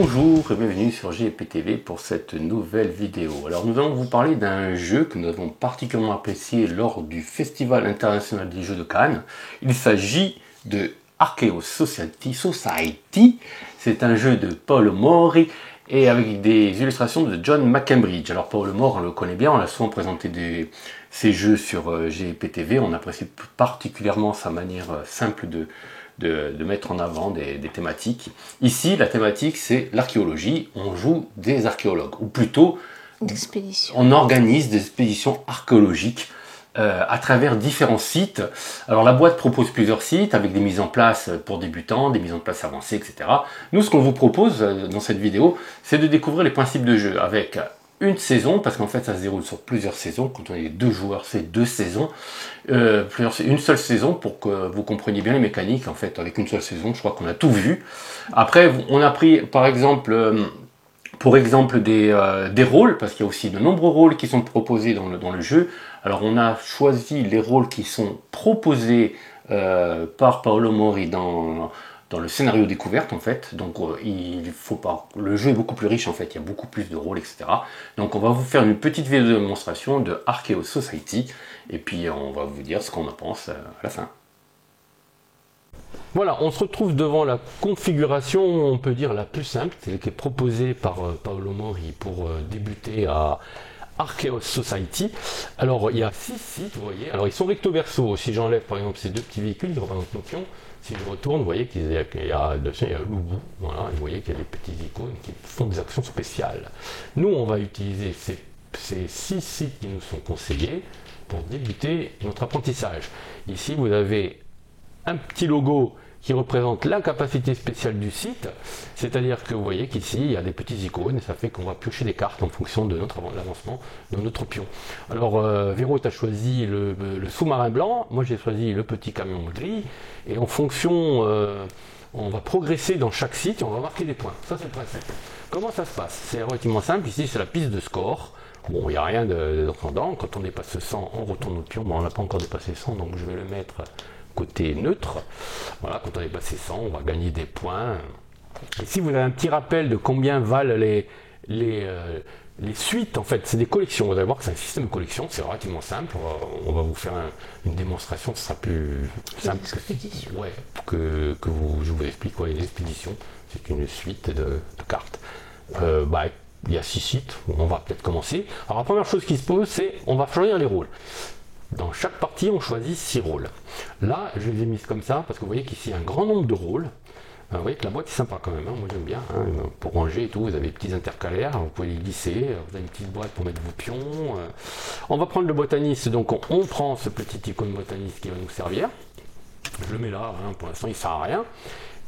Bonjour et bienvenue sur GEPTV pour cette nouvelle vidéo. Alors nous allons vous parler d'un jeu que nous avons particulièrement apprécié lors du Festival international des jeux de Cannes. Il s'agit de Archaeos Society. C'est un jeu de Paolo Mori et avec des illustrations de John McCambridge. Alors Paolo Mori, on le connaît bien, on a souvent présenté ces jeux sur GEPTV. On apprécie particulièrement sa manière simple de mettre en avant des thématiques. Ici, la thématique, c'est l'archéologie. On joue des archéologues, ou plutôt, on organise des expéditions archéologiques à travers différents sites. Alors, la boîte propose plusieurs sites avec des mises en place pour débutants, des mises en place avancées, etc. Nous, ce qu'on vous propose dans cette vidéo, c'est de découvrir les principes de jeu avec une saison, parce qu'en fait ça se déroule sur plusieurs saisons. Quand on est 2 joueurs, c'est 2 saisons, une seule saison pour que vous compreniez bien les mécaniques. En fait, avec une seule saison, je crois qu'on a tout vu. Après, on a pris par exemple des rôles, parce qu'il y a aussi de nombreux rôles qui sont proposés dans le jeu. Alors on a choisi les rôles qui sont proposés par Paolo Mori dans le scénario découverte en fait. Donc il faut pas, le jeu est beaucoup plus riche en fait, il y a beaucoup plus de rôles, etc. Donc on va vous faire une petite vidéo de démonstration de Archaeos Society et puis on va vous dire ce qu'on en pense à la fin. Voilà, on se retrouve devant la configuration, on peut dire la plus simple, celle qui est proposée par Paolo Mori pour débuter à Archaeos Society. Alors il y a 6 sites, vous voyez, alors ils sont recto verso. Si j'enlève par exemple ces 2 petits véhicules qui représentent nos pions, si je retourne, vous voyez qu'il y a Loubou, voilà, vous voyez qu'il y a des petites icônes qui font des actions spéciales. Nous, on va utiliser ces 6 sites qui nous sont conseillés pour débuter notre apprentissage. Ici, vous avez un petit logo qui représente la capacité spéciale du site, c'est-à-dire que vous voyez qu'ici il y a des petites icônes et ça fait qu'on va piocher des cartes en fonction de l'avancement de notre pion. Alors Véro, tu as choisi le sous-marin blanc, moi j'ai choisi le petit camion gris, et en fonction, on va progresser dans chaque site et on va marquer des points. Ça c'est le principe. Comment ça se passe? C'est relativement simple, ici c'est la piste de score. Bon, il n'y a rien de transcendant, quand on dépasse 100, on retourne notre pion, bon, on n'a pas encore dépassé 100, donc je vais le mettre côté neutre. Voilà, quand on est passé 100, on va gagner des points. Ici, vous avez un petit rappel de combien valent les suites. En fait, c'est des collections. Vous allez voir que c'est un système de collection. C'est relativement simple. On va vous faire une démonstration. Ce sera plus simple que je vous explique. Les expéditions, c'est une suite de cartes. Il y a 6 sites. On va peut-être commencer. Alors, la première chose qui se pose, c'est on va choisir les rôles. Dans chaque partie, on choisit 6 rôles. Là, je les ai mis comme ça, parce que vous voyez qu'ici, il y a un grand nombre de rôles. Vous voyez que la boîte est sympa quand même, hein. Moi j'aime bien. Pour ranger et tout, vous avez des petits intercalaires, vous pouvez les glisser, vous avez une petite boîte pour mettre vos pions. On va prendre le botaniste, donc on prend ce petit icône botaniste qui va nous servir. Je le mets là, pour l'instant il ne sert à rien.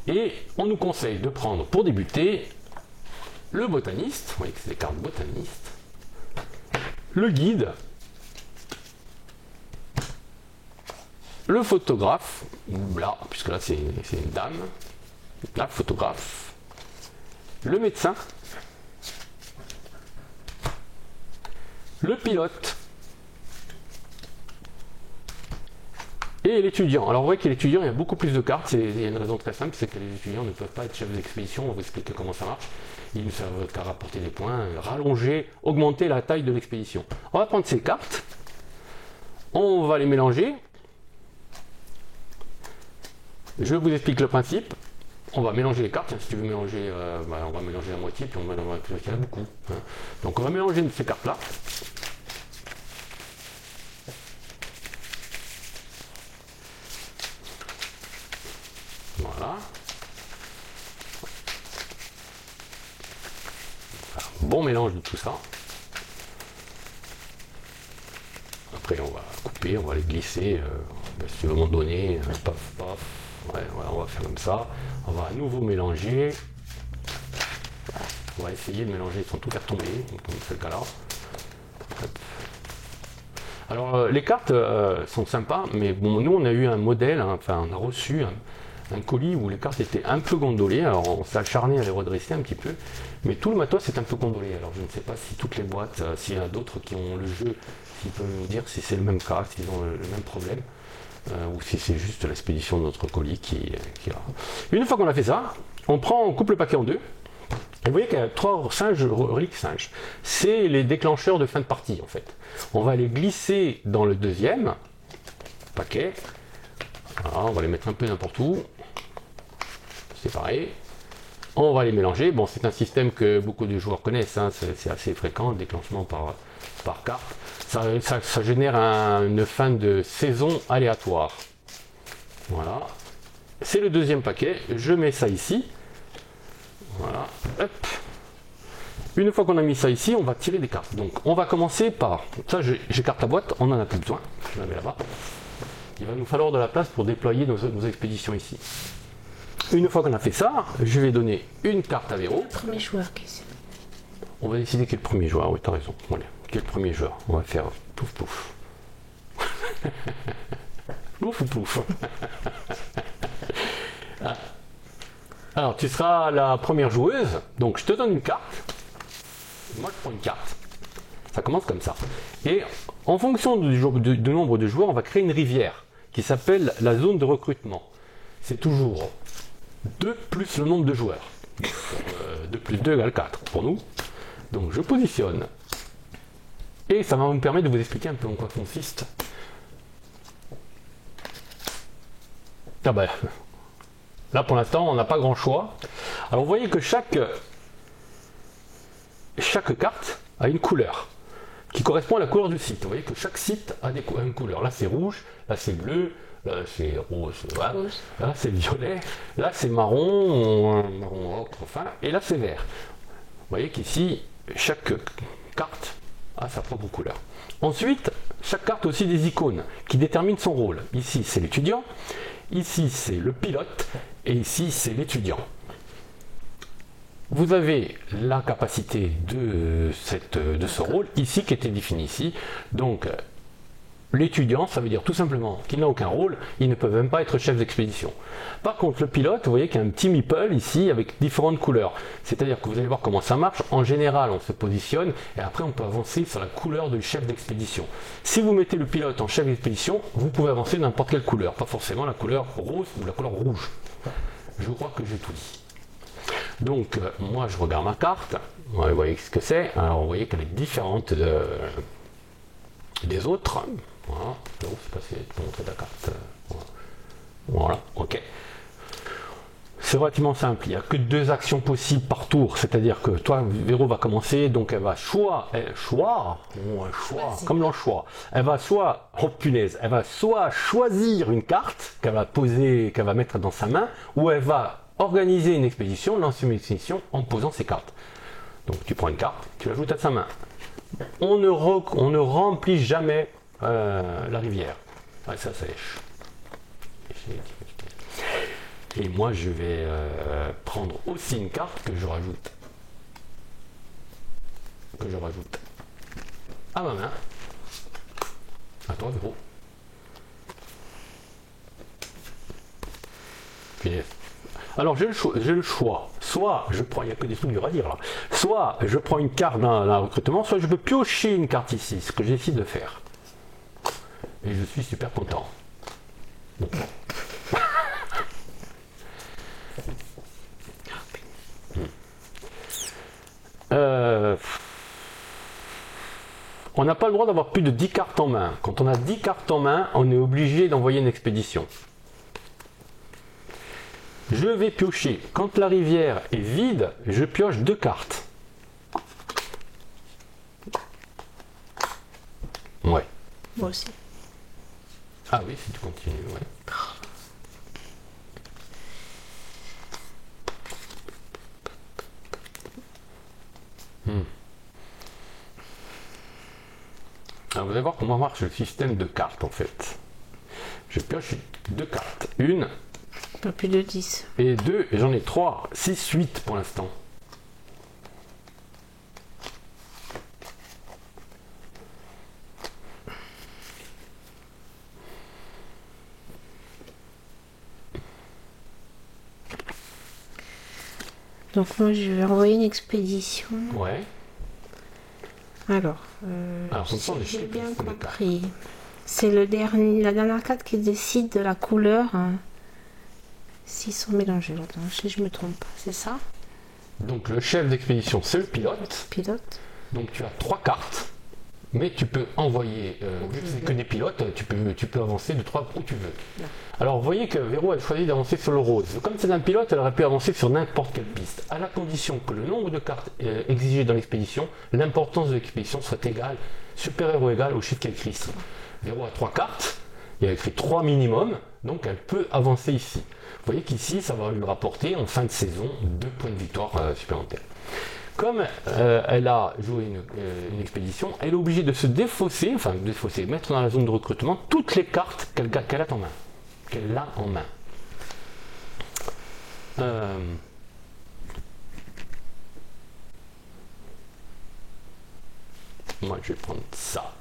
Et on nous conseille de prendre, pour débuter, le botaniste, vous voyez que c'est des cartes botanistes, le guide, le photographe, là, puisque là c'est une dame, là, photographe, le médecin, le pilote et l'étudiant. Alors vous voyez que l'étudiant, il y a beaucoup plus de cartes, il y a une raison très simple, c'est que les étudiants ne peuvent pas être chefs d'expédition, on va vous expliquer comment ça marche. Ils ne servent qu'à rapporter des points, rallonger, augmenter la taille de l'expédition. On va prendre ces cartes, on va les mélanger. Je vous explique le principe. On va mélanger les cartes. Si tu veux mélanger, on va mélanger la moitié, puis on va mélanger il y en a beaucoup. Donc on va mélanger ces cartes-là. Voilà. Un bon mélange de tout ça. Après on va couper, on va les glisser. Si tu veux m'en donner, paf, paf. Ouais, voilà, on va faire comme ça. On va à nouveau mélanger. On va essayer de mélanger sans tout faire tomber, comme c'est le cas là. Alors les cartes sont sympas, mais bon, nous on a eu un modèle, enfin on a reçu un colis où les cartes étaient un peu gondolées. Alors on s'est acharné à les redresser un petit peu, mais tout le matos est un peu gondolé. Alors je ne sais pas si toutes les boîtes, s'il y en a d'autres qui ont le jeu, s'ils peuvent nous dire si c'est le même cas, s'ils ont le même problème. Ou si c'est juste l'expédition de notre colis qui a. Une fois qu'on a fait ça, on coupe le paquet en deux. Et vous voyez qu'il y a 3 singes, reliques singes. C'est les déclencheurs de fin de partie en fait. On va les glisser dans le deuxième paquet. Voilà, on va les mettre un peu n'importe où. C'est pareil. On va les mélanger. Bon, c'est un système que beaucoup de joueurs connaissent. Hein. C'est assez fréquent, le déclenchement par carte. Ça génère une fin de saison aléatoire. Voilà. C'est le deuxième paquet. Je mets ça ici. Voilà. Hop. Une fois qu'on a mis ça ici, on va tirer des cartes. Donc, on va commencer par... Ça, j'écarte la boîte. On n'en a plus besoin. Je la mets là-bas. Il va nous falloir de la place pour déployer nos expéditions ici. Une fois qu'on a fait ça, je vais donner une carte à Véro. Le premier joueur qui c'est. On va décider qui est le premier joueur. Oui, t'as raison. Voilà. Qui est le premier joueur? On va faire pouf pouf. Pouf ou pouf. Alors, tu seras la première joueuse. Donc, je te donne une carte. Moi, je prends une carte. Ça commence comme ça. Et en fonction du nombre de joueurs, on va créer une rivière qui s'appelle la zone de recrutement. C'est toujours 2 plus le nombre de joueurs. 2 plus 2 égale 4 pour nous. Donc je positionne. Et ça va me permettre de vous expliquer un peu en quoi consiste. Ah ben, là pour l'instant on n'a pas grand choix. Alors vous voyez que chaque carte a une couleur qui correspond à la couleur du site. Vous voyez que chaque site a une couleur. Là c'est rouge, là c'est bleu, là c'est rose, voilà. Là c'est violet, là c'est marron, marron ocre, enfin, et là c'est vert. Vous voyez qu'ici, chaque carte a sa propre couleur. Ensuite, chaque carte a aussi des icônes qui déterminent son rôle. Ici c'est l'étudiant, ici c'est le pilote, et ici c'est l'étudiant. Vous avez la capacité de ce rôle ici qui était défini ici. Donc l'étudiant, ça veut dire tout simplement qu'il n'a aucun rôle, il ne peut même pas être chef d'expédition. Par contre, le pilote, vous voyez qu'il y a un petit meeple ici avec différentes couleurs. C'est-à-dire que vous allez voir comment ça marche. En général, on se positionne et après on peut avancer sur la couleur du chef d'expédition. Si vous mettez le pilote en chef d'expédition, vous pouvez avancer de n'importe quelle couleur, pas forcément la couleur rose ou la couleur rouge. Je crois que j'ai tout dit. Donc, moi, je regarde ma carte. Vous voyez ce que c'est. Alors, vous voyez qu'elle est différente des autres. Voilà. Non, c'est passé pour montrer ta carte. Voilà, ok. C'est relativement simple. Il n'y a que 2 actions possibles par tour. C'est-à-dire que toi, Véro va commencer. Donc, elle va comme l'anchois. Elle va soit, oh punaise, elle va soit choisir une carte qu'elle va poser, qu'elle va mettre dans sa main, ou elle va organiser une expédition, lancer une expédition en posant ses cartes. Donc tu prends une carte, tu l'ajoutes à sa main. On ne remplit jamais la rivière. Ouais, ça sèche. Et moi je vais prendre aussi une carte que je rajoute à ma main. À toi, Véro. Puis, alors j'ai le choix, soit je prends, il n'y a que des trucs durs à dire là, soit je prends une carte d'un recrutement, soit je peux piocher une carte ici, ce que j'ai décidé de faire. Et je suis super content. Bon. On n'a pas le droit d'avoir plus de 10 cartes en main. Quand on a 10 cartes en main, on est obligé d'envoyer une expédition. Je vais piocher. Quand la rivière est vide, je pioche 2 cartes. Ouais. Moi aussi. Ah oui, si tu continues, ouais. Alors vous allez voir comment marche le système de cartes en fait. Je pioche 2 cartes. Une. Pas plus de 10. Et 2, et j'en ai 3, 6, 8 pour l'instant. Donc moi je vais envoyer une expédition. Ouais. Alors comme ça, on est j'ai sûr bien que c'est compris. C'est la dernière carte qui décide de la couleur. S'ils sont mélangés. Attends, si je me trompe pas, c'est ça? Donc le chef d'expédition, c'est le pilote. Pilote. Donc tu as 3 cartes, mais tu peux envoyer, vu que c'est que des pilotes, tu peux avancer de 3 où tu veux. Ouais. Alors vous voyez que Véro a choisi d'avancer sur le rose. Comme c'est un pilote, elle aurait pu avancer sur n'importe quelle piste, à la condition que le nombre de cartes exigées dans l'expédition, l'importance de l'expédition soit égale, supérieure ou égale au chiffre qui est écrit ici. Véro a 3 cartes, il y a écrit 3 minimum, donc elle peut avancer ici. Vous voyez qu'ici, ça va lui rapporter en fin de saison 2 points de victoire supplémentaires. Comme elle a joué une expédition, elle est obligée de se défausser, mettre dans la zone de recrutement toutes les cartes qu'elle a en main. Moi, je vais prendre ça.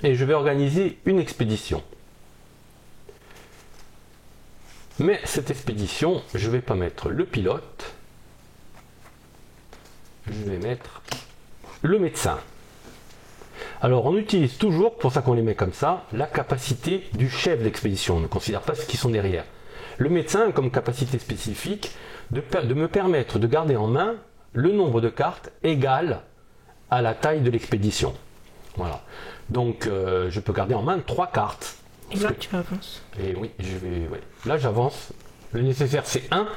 Et je vais organiser une expédition. Mais cette expédition, je ne vais pas mettre le pilote, je vais mettre le médecin. Alors on utilise toujours, pour ça qu'on les met comme ça, la capacité du chef d'expédition. On ne considère pas ceux qui sont derrière. Le médecin a comme capacité spécifique de me permettre de garder en main le nombre de cartes égal à la taille de l'expédition. Voilà. Donc je peux garder en main 3 cartes. Et là tu avances. Et oui, là j'avance. Le nécessaire c'est 1.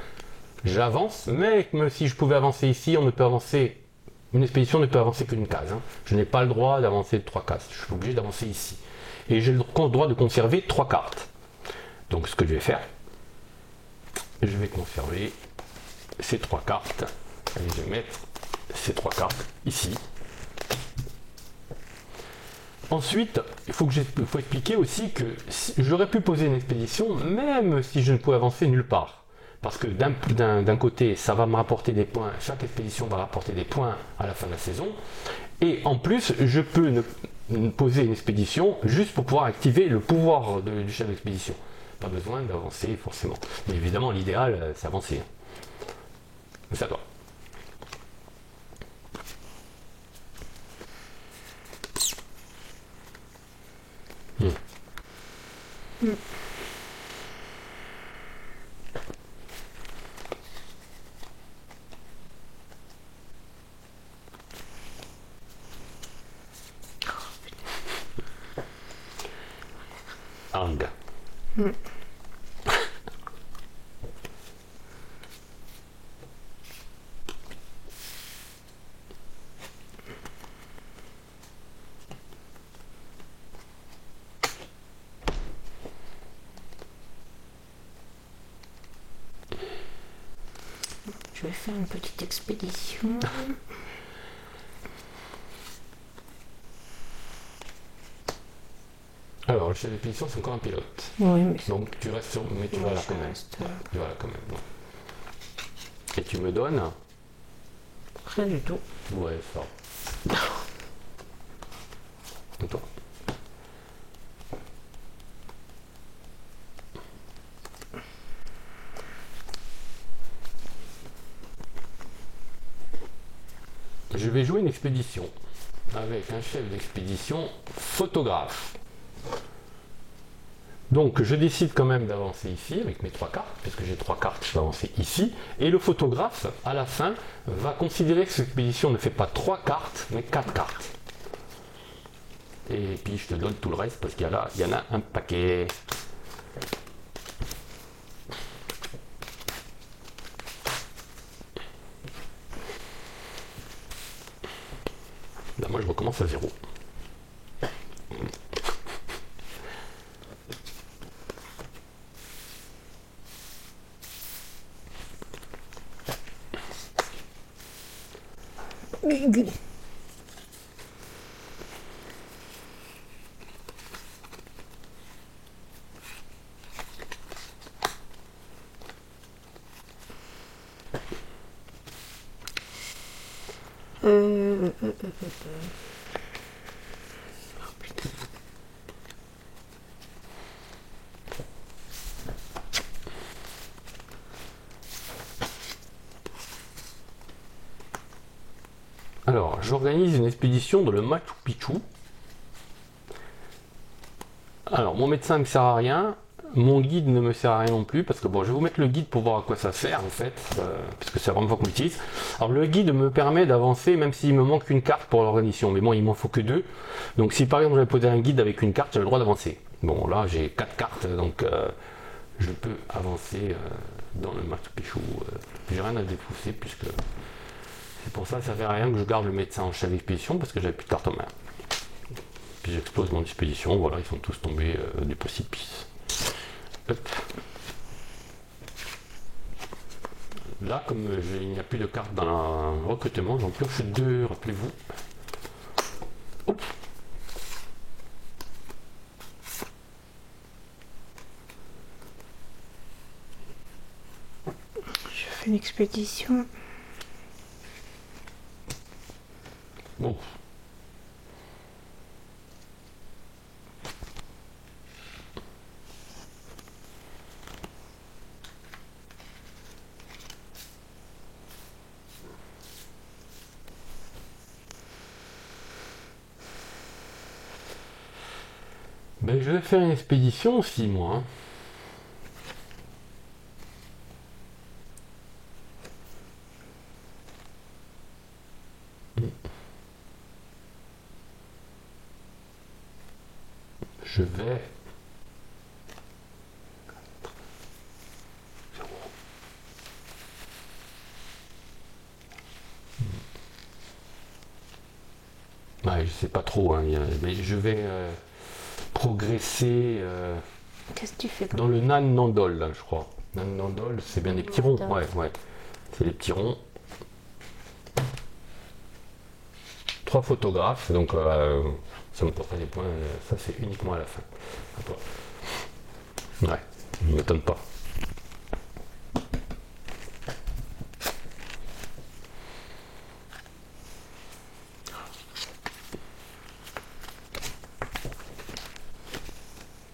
J'avance, mais si je pouvais avancer ici, une expédition ne peut avancer qu'une case. Hein. Je n'ai pas le droit d'avancer de 3 cases. Je suis obligé d'avancer ici. Et j'ai le droit de conserver 3 cartes. Donc ce que je vais faire, je vais conserver ces 3 cartes. Et je vais mettre ces 3 cartes ici. Ensuite, il faut expliquer aussi que j'aurais pu poser une expédition même si je ne pouvais avancer nulle part. Parce que d'un côté, ça va me rapporter des points, chaque expédition va rapporter des points à la fin de la saison. Et en plus, je peux poser une expédition juste pour pouvoir activer le pouvoir du chef d'expédition. Pas besoin d'avancer forcément. Mais évidemment, l'idéal, c'est avancer. C'est à toi. Ang. Je vais faire une petite expédition. Alors, le chef d'expédition, c'est encore un pilote. Oui, mais Donc, tu restes sur... Mais tu vas là quand même. Tu vas là quand même. Ouais. Et tu me donnes... Rien du tout. Ouais, ça. Et toi? Je vais jouer une expédition avec un chef d'expédition photographe. Donc je décide quand même d'avancer ici avec mes 3 cartes, puisque j'ai 3 cartes, je vais avancer ici. Et le photographe, à la fin, va considérer que cette expédition ne fait pas 3 cartes, mais 4 cartes. Et puis je te donne tout le reste, parce qu'il y en a un paquet. Là, moi je recommence à 0. Alors, j'organise une expédition dans le Machu Picchu. Alors, mon médecin ne me sert à rien. Mon guide ne me sert à rien non plus, parce que bon, je vais vous mettre le guide pour voir à quoi ça sert en fait, parce que c'est vraiment pas qu'on l'utilise. Alors le guide me permet d'avancer même s'il me manque une carte pour l'organisation, mais bon, il m'en faut que 2. Donc si par exemple j'avais posé un guide avec une carte, j'avais le droit d'avancer. Bon, là j'ai 4 cartes, donc je peux avancer dans le Machu Picchu. J'ai rien à dépousser, puisque c'est pour ça que ça fait rien que je garde le médecin en chef d'expédition, parce que j'avais plus de carte en main. Puis j'explose mon expédition, voilà, ils sont tous tombés du précipice. Hop. Là, comme il n'y a plus de cartes dans le recrutement, j'en pioche 2, rappelez-vous. Hop. Je fais une expédition. Bon. Ben, je vais faire une expédition aussi, moi. Je vais... Ouais, je sais pas trop, hein, mais je vais progresser Qu'est-ce que tu fais dans le Nan Nandol, là, je crois. Nan Nandol, c'est bien des petits ronds. Ouais, ouais. C'est les petits ronds. 3 photographes, donc ça me portera des points. Ça, c'est uniquement à la fin. À toi. Ouais, ne m'étonne pas.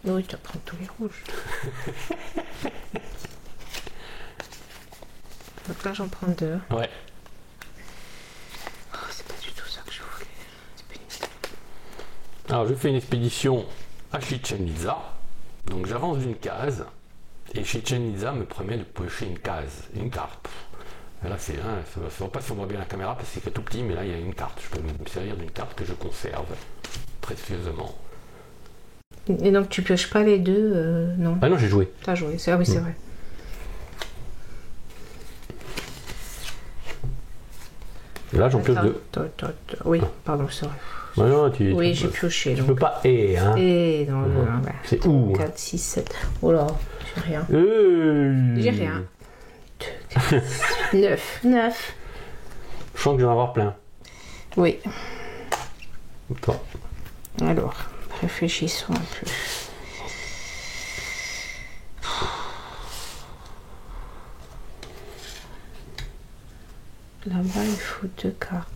Oui, tu vas prendre tous les rouges. Donc là, j'en prends 2. Ouais. Oh, c'est pas du tout ça que je voulais. C'est pénible. Alors, je fais une expédition à Chichen Itza. Donc, j'avance d'une case. Et Chichen Itza me permet de piocher une case, une carte. Et là, c'est ça ne se voit pas si on voit bien la caméra parce que c'est tout petit, mais là, il y a une carte. Je peux me servir d'une carte que je conserve précieusement. Et donc, tu pioches pas les 2, non. Ah non, j'ai joué. T'as joué, ah oui, c'est vrai. Et là, j'en pioche 2. Oui, pardon, c'est vrai. Ouais, non, Oui, j'ai pioché. Tu donc. peux pas hein. Et dans le. Ouais. C'est où 4, 6, 7. Oh là, j'ai rien. J'ai rien. 9. 9. Je sens que je vais en avoir plein. Oui. Toi. Alors, réfléchissons un peu. Là-bas, il faut 2 cartes.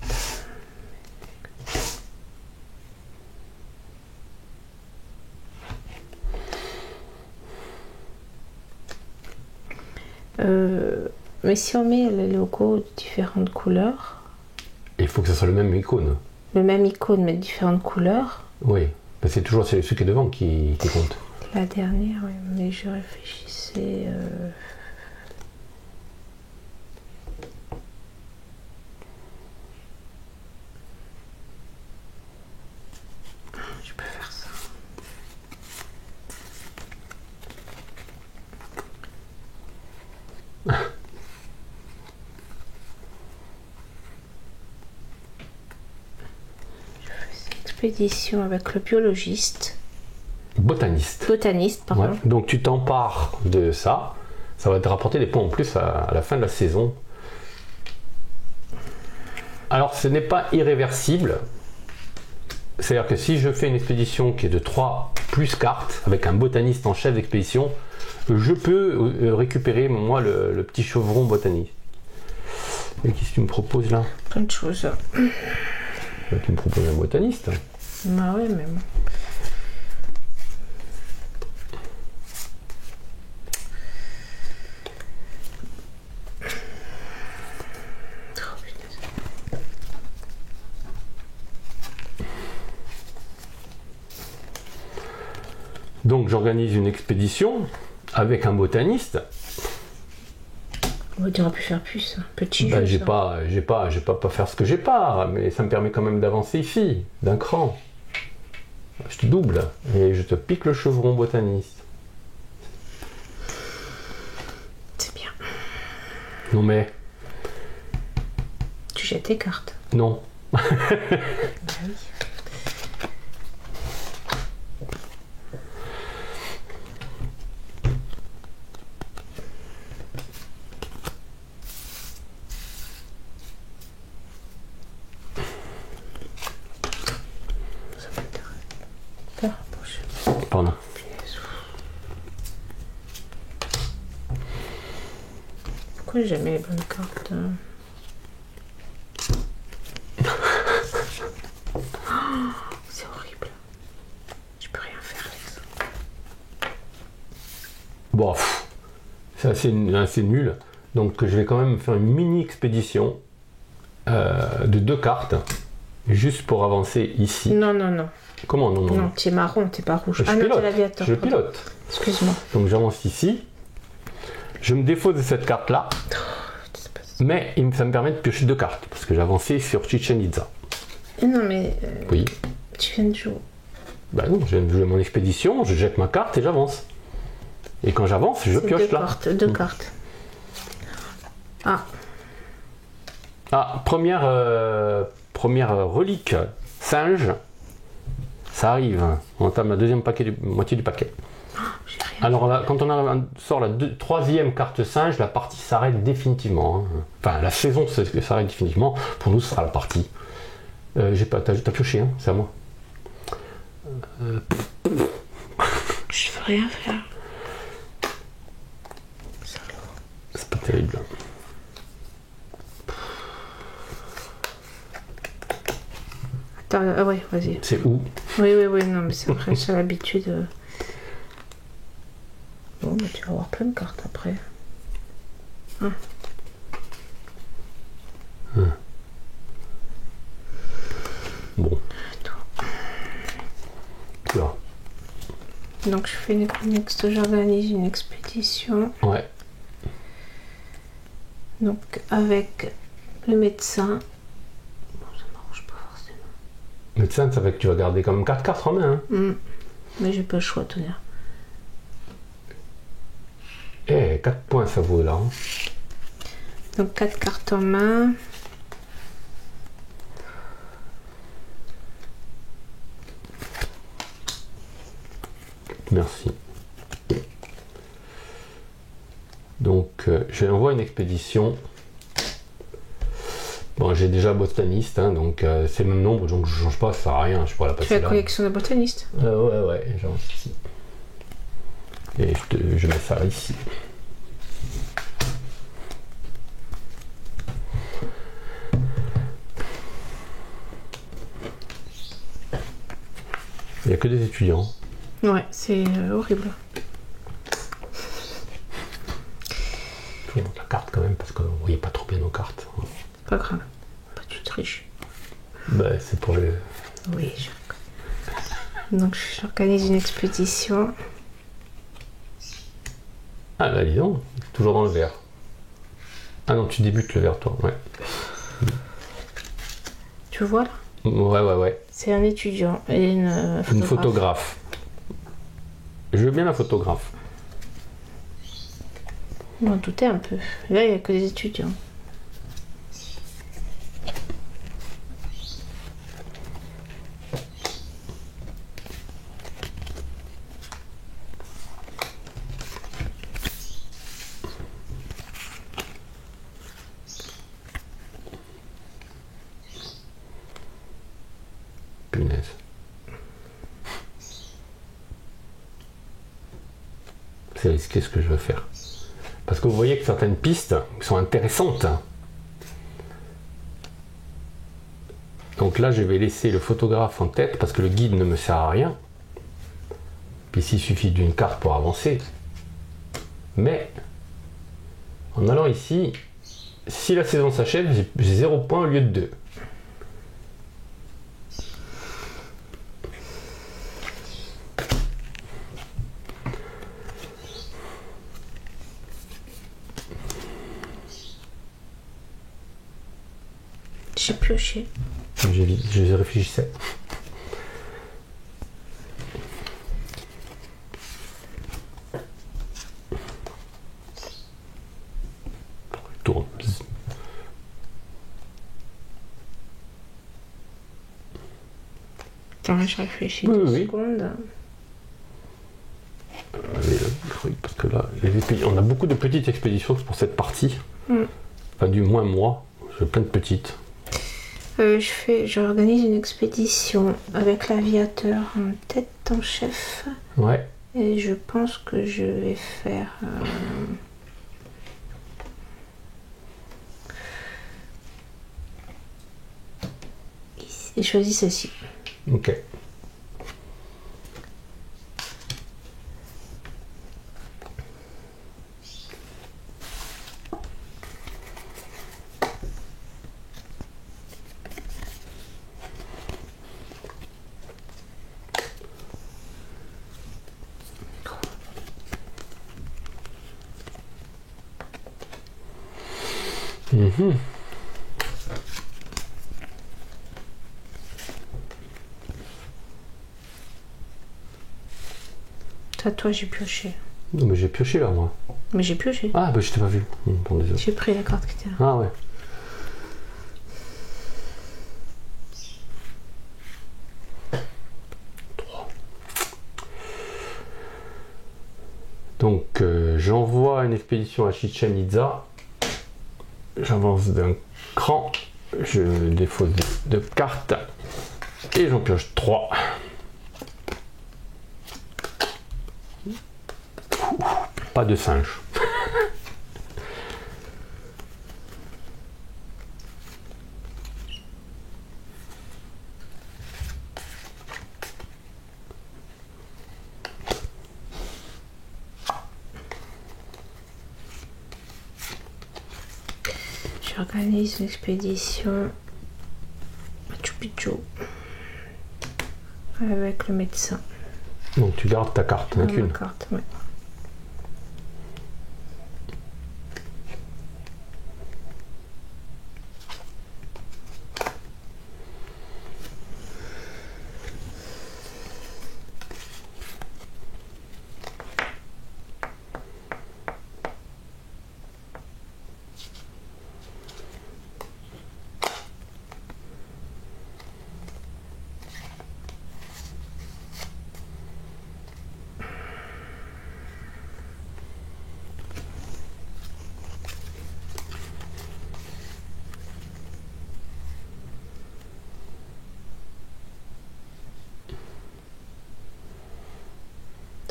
Mais si on met les logos de différentes couleurs, Il faut que ce soit le même icône. le même icône mais de différentes couleurs, Oui. C'est toujours celui qui est devant qui compte. la dernière, oui, mais je réfléchissais. Je peux faire ça. Je fais cette expédition avec le biologiste, Botaniste. botaniste, pardon. Ouais. Donc tu t'empares de ça. Ça va te rapporter des points en plus à la fin de la saison. Alors ce n'est pas irréversible. C'est-à-dire que si je fais une expédition qui est de 3 plus cartes, avec un botaniste en chef d'expédition, je peux récupérer moi le petit chevron botaniste. Et qu'est-ce que tu me proposes là? Plein de choses. Tu me proposes un botaniste. Bah ouais, même. Oh, putain. Donc j'organise une expédition avec un botaniste. On aurait pu faire plus, hein. Petit Ben, jeu, j'ai ça. pas faire ce que j'ai pas, mais ça me permet quand même d'avancer ici, d'un cran. Je te double et je te pique le chevron botaniste. C'est bien. Non mais, Tu jettes tes cartes. non. Bah oui. Ça m'intéresse. Faire approcher. Pardon. Pourquoi j'ai jamais les bonnes cartes? C'est horrible. Je peux rien faire avec ça. Bon, c'est assez nul. Donc je vais quand même faire une mini expédition de 2 cartes, juste pour avancer ici. Non, non, non. Comment non, non, Non, tu es marron, t'es pas rouge. Je Ah non, pilote. t'es l'aviateur. Je pardon. pilote. Excuse-moi. Donc j'avance ici. Je me défausse de cette carte-là, mais ça me permet de piocher 2 cartes, parce que j'ai avancé sur Chichen Itza. Non, mais Oui. tu viens de jouer. Ben non, je viens de jouer mon expédition, je jette ma carte et j'avance. Et quand j'avance, je C'est pioche deux là. cartes, deux cartes. Ah, Ah, première relique, singe. Ça arrive, on entame la deuxième moitié du paquet. j'ai rien. Alors là, quand sort la troisième carte singe, la partie s'arrête définitivement. Hein. Enfin, la saison s'arrête définitivement. Pour nous, ce sera la partie. T'as pioché, hein, c'est à moi. Je veux rien faire. C'est pas terrible. Attends, ah ouais, vas-y. C'est où? Oui, oui, oui, non, mais c'est vrai, j'ai l'habitude. Bon, bah, tu vas avoir plein de cartes après. Bon. Là. Donc, je fais j'organise une expédition. Ouais. Donc, avec le médecin. Bon, ça m'arrange pas forcément. Médecin, ça fait que tu vas garder comme 4 cartes en main. Hein. Mais j'ai pas le choix, tonnerre. 4 points ça vaut là. Hein. Donc, 4 cartes en main. Merci. Donc, j'envoie une expédition. Bon, j'ai déjà botaniste, hein, donc c'est le même nombre, donc je change pas, ça sert à rien, je pourrais la Tu passer fais la là. collection de botanistes. Ouais, j'avance ici. Et je mets ça ici. Il n'y a que des étudiants. Ouais, c'est horrible. Je montre la carte quand même, parce qu'on ne voyait pas trop bien nos cartes. Pas grave. Pas tu triches. Bah, c'est pour les... Oui, je reconnais. Donc, j'organise une expédition. Ah là, dis donc, toujours dans le vert. Ah non, tu débutes le vert, toi, ouais. Tu vois là? Ouais. C'est un étudiant et une photographe. Une photographe. Je veux bien la photographe. Je m'en doutais un peu. Là, il n'y a que des étudiants. Punaise. C'est risqué ce que je veux faire. Parce que vous voyez que certaines pistes sont intéressantes. Donc là, je vais laisser le photographe en tête parce que le guide ne me sert à rien. Puis s'il suffit d'une carte pour avancer. Mais en allant ici, si la saison s'achève, j'ai 0 points au lieu de 2. J'ai pioché. Je réfléchissais. Tourne. Attends, je réfléchis Oui, 2 oui. secondes. Oui, parce que là, on a beaucoup de petites expéditions pour cette partie. Mm. Enfin, du moins moi, j'ai plein de petites. J'organise une expédition avec l'aviateur en tête en chef. Ouais. Et je pense que je vais faire... J'ai choisi celle-ci. Ok. Mhm. Ça, toi, j'ai pioché. Non, mais j'ai pioché là, moi. Mais j'ai pioché. Ah, bah je t'ai pas vu. Bon, désolé. J'ai pris la carte qui était là. Ah ouais. Donc j'envoie une expédition à Chichen Itza. J'avance d'un cran. Je défausse de cartes. Et j'en pioche 3. Pas de singe. J'organise une expédition à Machu Picchu avec le médecin. Donc tu gardes ta carte, Ah, qu'une. ma carte, ouais.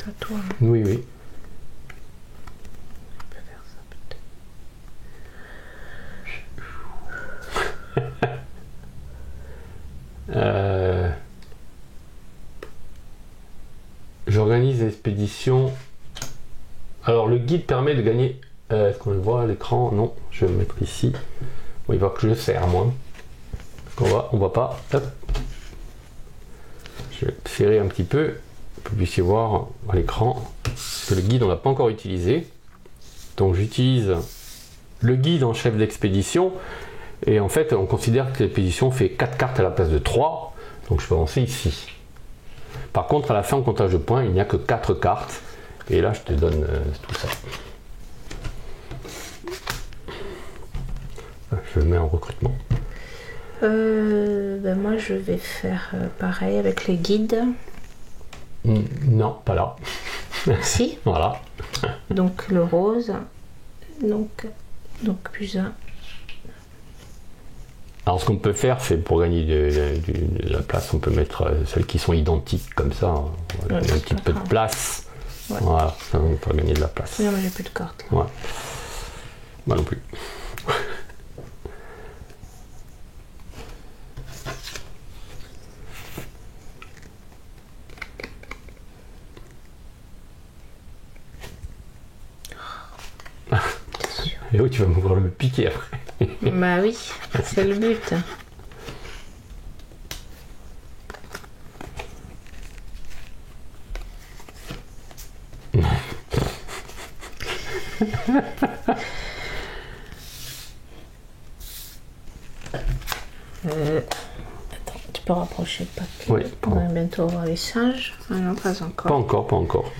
C'est à toi. Hein. Oui, oui. Je peux faire ça peut-être. J'organise l'expédition. Alors le guide permet de gagner. Est-ce qu'on le voit à l'écran? Non, je vais le mettre ici. Bon, il va que je le serre moi. Parce on voit pas. Hop. Je vais serrer un petit peu pour que vous puissiez voir à l'écran que le guide on l'a pas encore utilisé. Donc j'utilise le guide en chef d'expédition. Et en fait, on considère que l'expédition fait 4 cartes à la place de 3. Donc je peux avancer ici. Par contre, à la fin, au comptage de points, il n'y a que 4 cartes. Et là, je te donne tout ça. Je le mets en recrutement. Ben moi, je vais faire pareil avec les guides. Non, pas là. Si. Voilà. Donc le rose. Donc plus un. Alors ce qu'on peut faire, c'est pour gagner de la place, on peut mettre celles qui sont identiques comme ça. On va gagner un petit peu de place. Ouais. Voilà, ça, on peut gagner de la place. Non, mais j'ai plus de cartes. Là. Ouais. Moi non plus. Et oui, tu vas me voir le piquer après. Bah oui, c'est le but. Attends, tu peux rapprocher le papier. Oui, On pardon. va bientôt voir les singes. Ah non, pas encore. Pas encore, pas encore.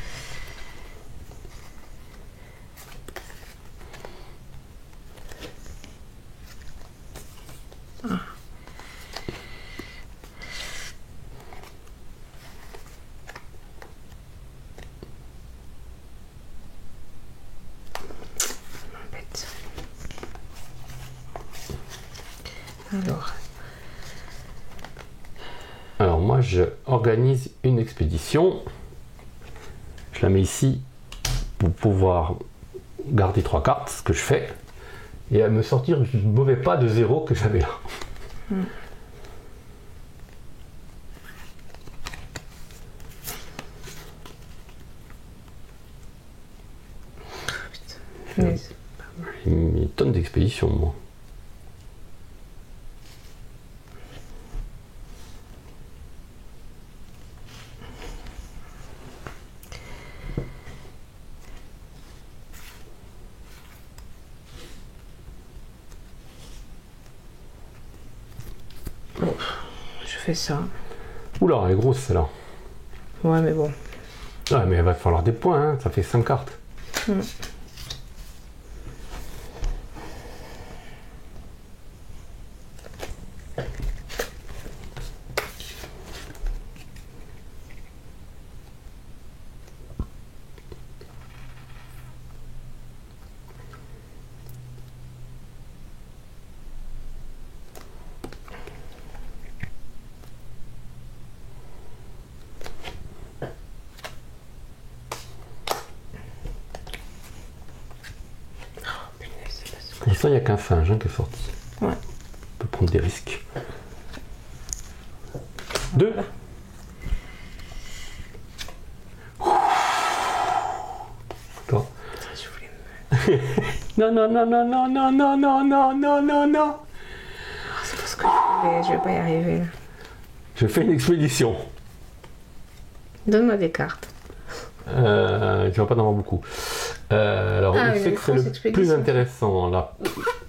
Bête. Alors moi je organise une expédition. Je la mets ici pour pouvoir garder 3 cartes, ce que je fais, et à me sortir du mauvais pas de 0 que j'avais là. Mais J'ai mis une tonne d'expéditions moi. je fais ça. Oula, elle est grosse celle-là. Ouais, mais bon. Ouais, mais il va falloir des points, hein. Ça fait 5 cartes. Pour l'instant, il n'y a qu'un singe hein, qui est sorti. Ouais. On peut prendre des risques. 2. Toi. Je voulais me... Non, non, non, non, non, non, non, non, non, non, non, non. C'est parce que je vais pas y arriver là. Je fais une expédition. Donne-moi des cartes. Tu vas pas en avoir beaucoup. Alors, Ah, je une sais que c'est grosse le expédition. plus intéressant. Là,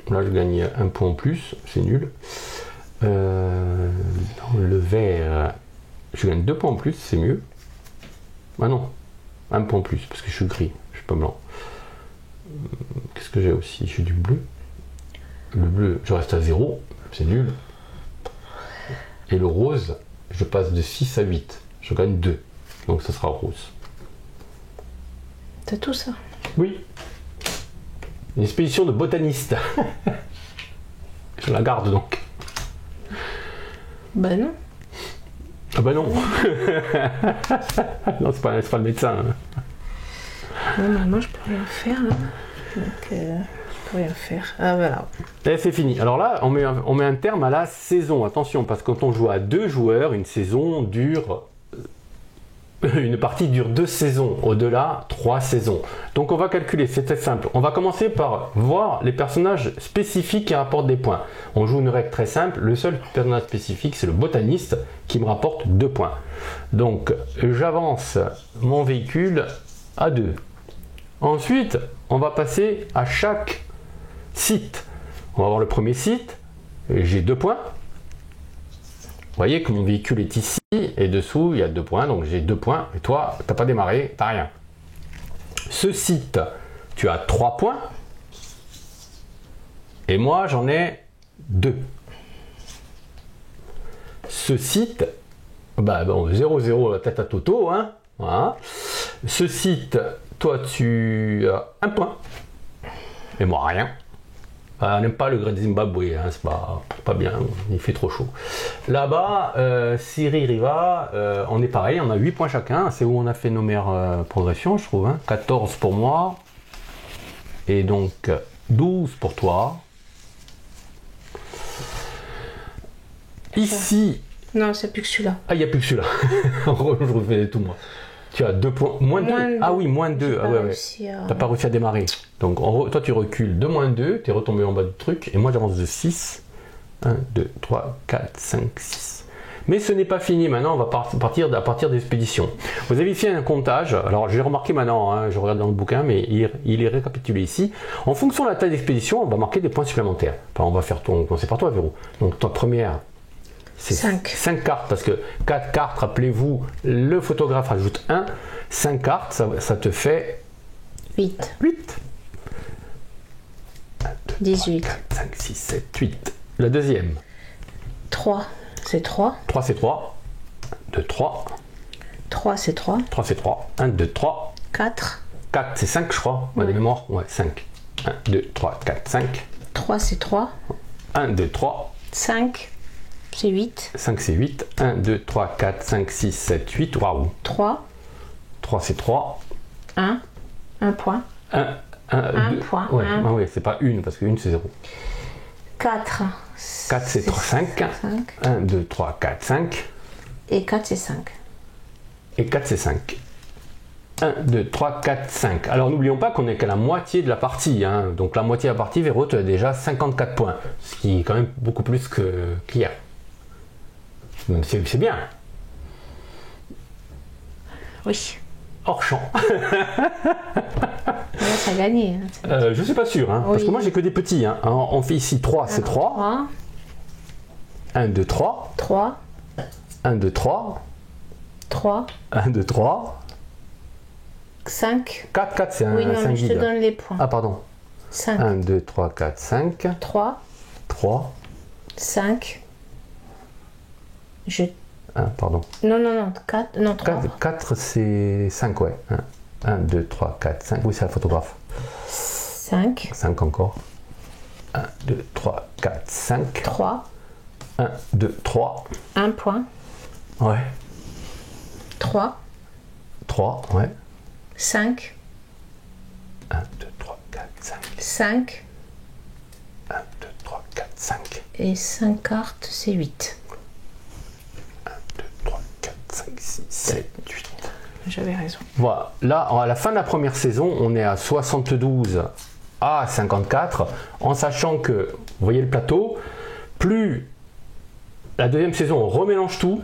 je gagne un point en plus. C'est nul. Dans le vert, je gagne 2 points en plus. C'est mieux. Ah non. Un point en plus parce que je suis gris. Je suis pas blanc. Qu'est-ce que j'ai aussi? J'ai du bleu. Le bleu, je reste à 0. C'est nul. Et le rose, je passe de 6 à 8. Je gagne 2. Donc ça sera rose. T'as tout ça? Oui. Une expédition de botaniste. Je la garde donc. Bah non. Ah bah non. Non, c'est pas le médecin. Normalement, je peux rien faire là. Donc, je peux rien faire. Ah voilà. Et c'est fini. Alors là, on met un terme à la saison. Attention, parce que quand on joue à 2 joueurs, une saison dure... Une partie dure 2 saisons, au-delà 3 saisons. Donc on va calculer, c'est très simple. On va commencer par voir les personnages spécifiques qui rapportent des points. On joue une règle très simple, le seul personnage spécifique c'est le botaniste qui me rapporte 2 points. Donc j'avance mon véhicule à 2. Ensuite, on va passer à chaque site. On va voir le premier site, j'ai 2 points. Vous voyez que mon véhicule est ici et dessous il y a 2 points, donc j'ai 2 points. Et toi, t'as pas démarré, t'as rien. Ce site, tu as 3 points. Et moi, j'en ai 2. Ce site, bah bon, 0-0 la tête à Toto, hein. Voilà. Ce site, toi, tu as 1 point. Et moi, rien. On n'aime pas le Great Zimbabwe, hein, c'est pas bien, il fait trop chaud. Là-bas, Syrie, Riva, on est pareil, on a 8 points chacun, c'est où on a fait nos meilleures progressions, je trouve. Hein. 14 pour moi, et donc 12 pour toi. Ici... Non, c'est plus que celui-là. Ah, il n'y a plus que celui-là. En gros, je refais tout moi. Tu as 2 points, moins 2. Ah oui, moins 2. Ah ouais. T'as pas réussi à démarrer. Donc toi tu recules de moins 2, tu es retombé en bas du truc, et moi j'avance de 6. 1, 2, 3, 4, 5, 6. Mais ce n'est pas fini, maintenant on va partir à partir des expéditions. Vous avez fait un comptage, alors j'ai remarqué maintenant, hein, je regarde dans le bouquin, mais il est récapitulé ici. En fonction de la taille d'expédition, on va marquer des points supplémentaires. Enfin, on va faire commencer par toi, Véro. Donc ta première, c'est 5 cartes, parce que 4 cartes, rappelez-vous, le photographe rajoute 1. 5 cartes, ça te fait 8. 8. 18. 4, 5, 6, 7, 8. La deuxième. 3, c'est 3. 3, c'est 3. 1, 2, 3. 3, c'est 3. 3, c'est 3. 1, 2, 3. 4. 4, c'est 5, je crois. Ouais, de mémoire. Ouais, 5. 1, 2, 3, 4, 5. 3, c'est 3. 1, 2, 3. 5, c'est 8. 5, c'est 8. 1, 2, 3, 4, 5, 6, 7, 8. Waouh. 3. 3, c'est 3. 1. 1 point. 1 2. Point. Ouais, ouais, c'est pas une, parce que une, c'est 0. 4. 4, c'est 5. 1, 2, 3, 4, 5. Et 4, c'est 5. Et 4, c'est 5. 1, 2, 3, 4, 5. Alors n'oublions pas qu'on n'est qu'à la moitié de la partie. Hein. Donc la moitié de la partie, Véro, tu as déjà 54 points. Ce qui est quand même beaucoup plus qu'hier. C'est bien. Oui. Hors champ. Là, ça a gagné. Hein. Je suis pas sûr, hein, parce que moi j'ai que des petits. Hein. On fait ici 3, c'est 3. 1, 2, 3. 3. 1, 2, 3. 3. 1, 2, 3. 5. 4, 4, c'est un 5 guide. Oui, non, mais je te donne les points. Ah, pardon. 5. 1, 2, 3, 4, 5. 3. 3. 5. Pardon. Non, 4. Non, 3. 4, c'est 5, ouais. 1, 2, 3, 4, 5. Oui, c'est la photographe. 5. 5 encore. 1, 2, 3, 4, 5. 3. 1, 2, 3. 1 point. Ouais. 3. 3, ouais. 5. 1, 2, 3, 4, 5. 5. 1, 2, 3, 4, 5. Et 5 cartes, c'est 8. 1, 2, 3, 4, 5, 6, 7, 8. J'avais raison. Voilà. Là, à la fin de la première saison, on est à 72 à 54, en sachant que, vous voyez le plateau, plus la deuxième saison, on remélange tout.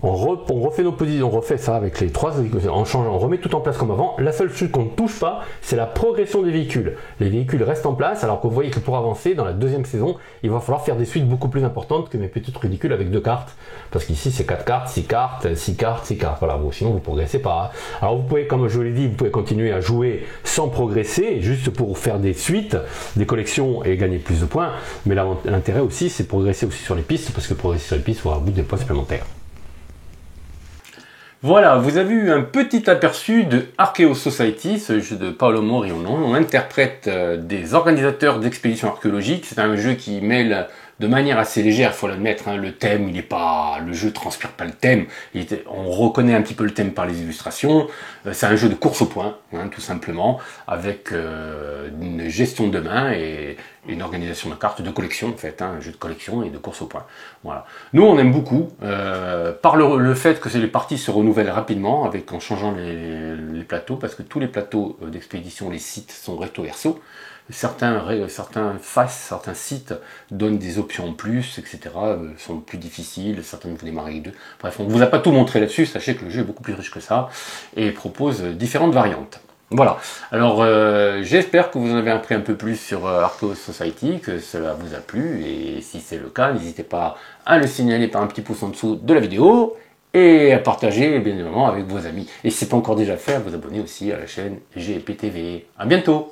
On refait nos positions, on refait ça avec les 3 véhicules, en changeant, on remet tout en place comme avant. La seule chose qu'on ne touche pas, c'est la progression des véhicules. Les véhicules restent en place, alors que vous voyez que pour avancer dans la deuxième saison, il va falloir faire des suites beaucoup plus importantes que mes petites ridicules avec 2 cartes. Parce qu'ici, c'est 4 cartes, 6 cartes, 6 cartes, 6 cartes. Voilà, bon, sinon vous ne progressez pas. Alors vous pouvez, comme je l'ai dit, vous pouvez continuer à jouer sans progresser, juste pour faire des suites, des collections et gagner plus de points. Mais l'intérêt aussi, c'est progresser aussi sur les pistes, parce que progresser sur les pistes, il faut avoir des points supplémentaires. Voilà, vous avez eu un petit aperçu de Archaeos Society, ce jeu de Paolo Moriano. On interprète des organisateurs d'expéditions archéologiques. C'est un jeu qui mêle de manière assez légère, il faut l'admettre, hein, le thème, il est pas, le jeu transpire pas le thème. On reconnaît un petit peu le thème par les illustrations. C'est un jeu de course au point, hein, tout simplement, avec une gestion de main et une organisation de cartes de collection, en fait, hein, un jeu de collection et de course au point. Voilà. Nous, on aime beaucoup, par le fait que les parties se renouvellent rapidement, en changeant les plateaux, parce que tous les plateaux d'expédition, les sites sont recto verso. Certains sites donnent des options en plus, etc., sont plus difficiles, certains vous démarrez avec 2. Bref, on ne vous a pas tout montré là-dessus, sachez que le jeu est beaucoup plus riche que ça, et propose différentes variantes. Voilà, alors j'espère que vous en avez appris un peu plus sur Archaeos Society, que cela vous a plu, et si c'est le cas, n'hésitez pas à le signaler par un petit pouce en dessous de la vidéo, et à partager bien évidemment avec vos amis. Et si ce n'est pas encore déjà fait, à vous abonner aussi à la chaîne GPTV. À bientôt!